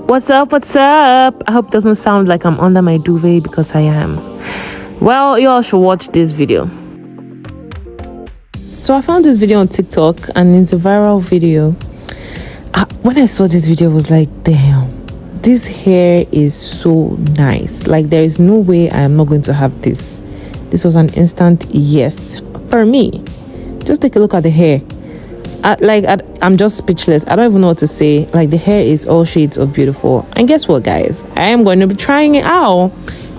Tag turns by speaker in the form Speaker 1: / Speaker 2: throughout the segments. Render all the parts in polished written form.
Speaker 1: What's up? What's up? I hope it doesn't sound like I'm under my duvet because I am. Well, you all should watch this video. So I found this video on TikTok and it's a viral video. When I saw this video, I was like, damn, this hair is so nice. Like, there is no way I am not going to have this. This was an instant yes for me. Just take a look at the hair. I'm just speechless. I don't even know what to say. Like, the hair is all shades of beautiful. And guess what, guys? I am going to be trying it out.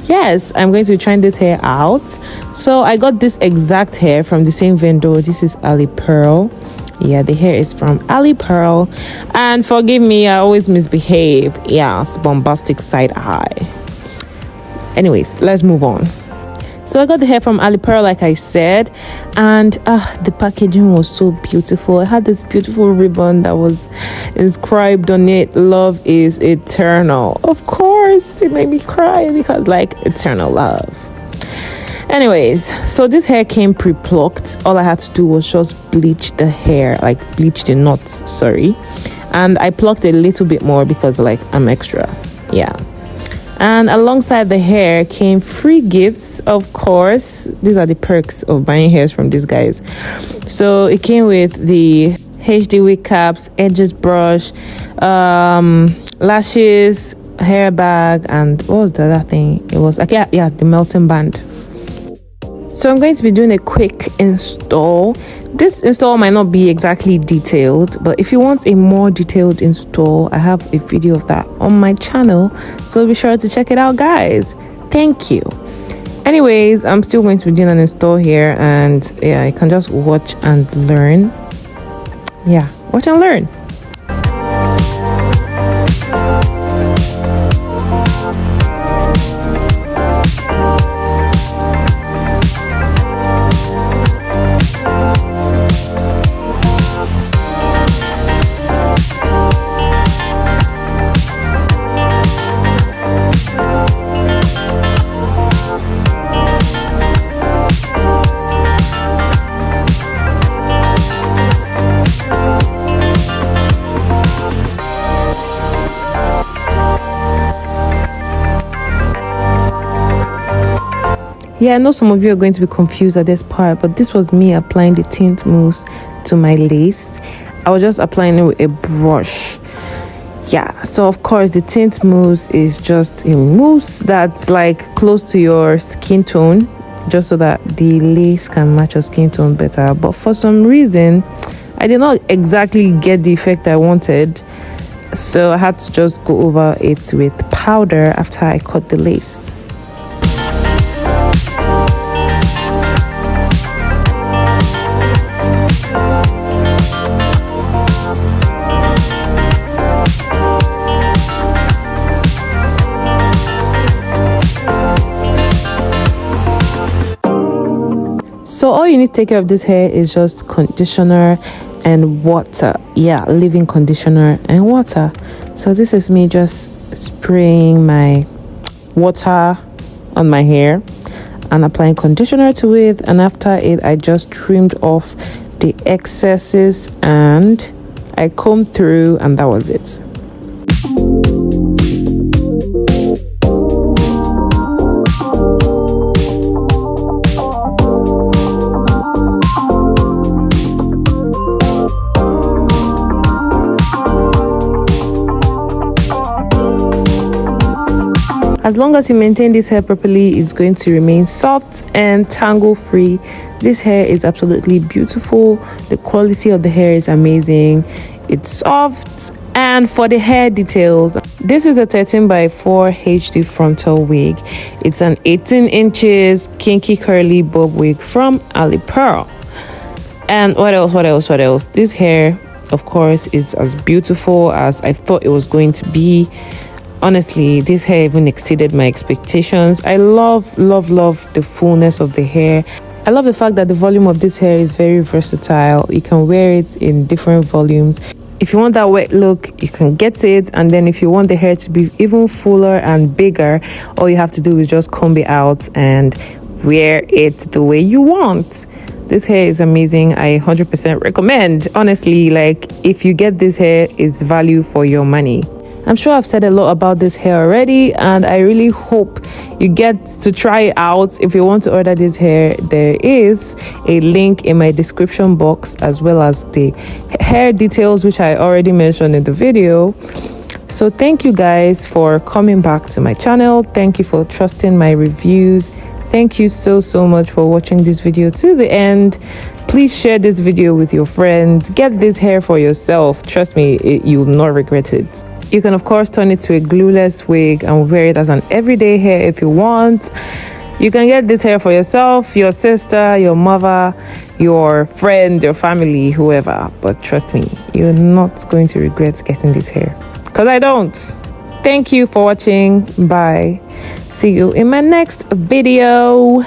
Speaker 1: Yes, I'm going to be trying this hair out. So I got this exact hair from the same vendor. This is Alipearl. Yeah, the hair is from Alipearl. And forgive me, I always misbehave. Yes, bombastic side eye. Anyways, let's move on. So I got the hair from Alipearl, like I said, and the packaging was so beautiful. It had this beautiful ribbon that was inscribed on it, "Love is eternal." Of course, it made me cry because, like, eternal love. Anyways, so this hair came pre-plucked. All I had to do was just bleach the hair, like bleach the knots, sorry. And I plucked a little bit more because, like, I'm extra. Yeah. And alongside the hair came free gifts, of course. These are the perks of buying hairs from these guys. So it came with the HD wig caps, edges brush, lashes, hair bag, and what was the other thing? It was like, yeah, the melting band. So I'm going to be doing a quick install. This install might not be exactly detailed, but if you want a more detailed install, I have a video of that on my channel, so be sure to check it out, guys. Thank you. Anyways, I'm still going to be doing an install here, and yeah, you can just watch and learn. Yeah, watch and learn. Yeah, I know some of you are going to be confused at this part, but this was me applying the tint mousse to my lace. I was just applying it with a brush. Yeah, so of course the tint mousse is just a mousse that's like close to your skin tone, just so that the lace can match your skin tone better. But for some reason, I did not exactly get the effect I wanted, so I had to just go over it with powder after I cut the lace. So all you need to take care of this hair is just conditioner and water. Yeah, leave-in conditioner and water. So this is me just spraying my water on my hair and applying conditioner to it, and after it I just trimmed off the excesses and I combed through, and that was it. As long as you maintain this hair properly, it's going to remain soft and tangle free. This hair is absolutely beautiful. The quality of the hair is amazing. It's soft. And for the hair details, this is a 13x4 HD frontal wig. It's an 18 inches kinky curly bob wig from Alipearl. And what else? This hair, of course, is as beautiful as I thought it was going to be. Honestly, this hair even exceeded my expectations. I love the fullness of the hair. I love the fact that the volume of this hair is very versatile. You can wear it in different volumes. If you want that wet look, you can get it. And then if you want the hair to be even fuller and bigger, all you have to do is just comb it out and wear it the way you want. This hair is amazing. I 100% recommend. Honestly, like, if you get this hair, it's value for your money. I'm sure I've said a lot about this hair already, and I really hope you get to try it out. If you want to order this hair, there is a link in my description box, as well as the hair details, which I already mentioned in the video. So thank you guys for coming back to my channel. Thank you for trusting my reviews. Thank you so much for watching this video to the end. Please share this video with your friends. Get this hair for yourself. Trust me, you will not regret it. You can of course turn it to a glueless wig and wear it as an everyday hair if you want. You can get this hair for yourself, your sister, your mother, your friend, your family, whoever. But trust me, you're not going to regret getting this hair, because I don't. Thank you for watching. Bye. See you in my next video.